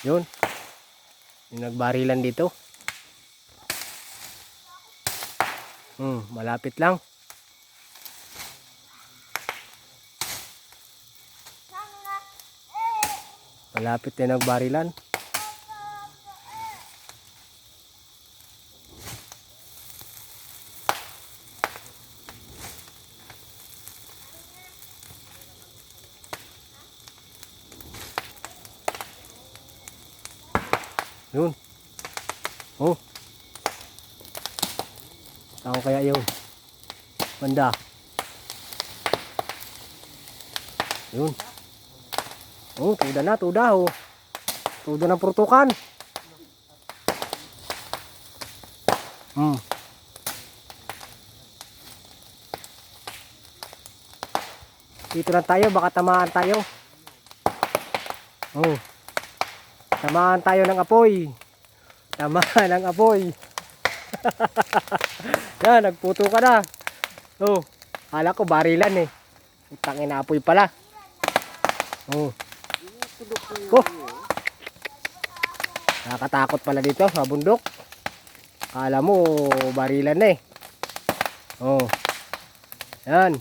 Yun. Yung nagbarilan dito. Malapit lang. Malapit na nagbarilan. Yun. Oh. Tao kaya yun? Banda. Yun. Oh, tuda na, tuda oh. Tuda ng purtukan. Dito lang tayo, baka tamaan tayo. Oh. Tamaan tayo ng apoy. Tamaan ng apoy. Yan, nagputo ka na. Oh, kala ko barilan eh. Tangin na apoy pala. Oh. Oh. Nakakatakot pala dito sa bundok. Kala mo barilan na eh. Oh. Yan.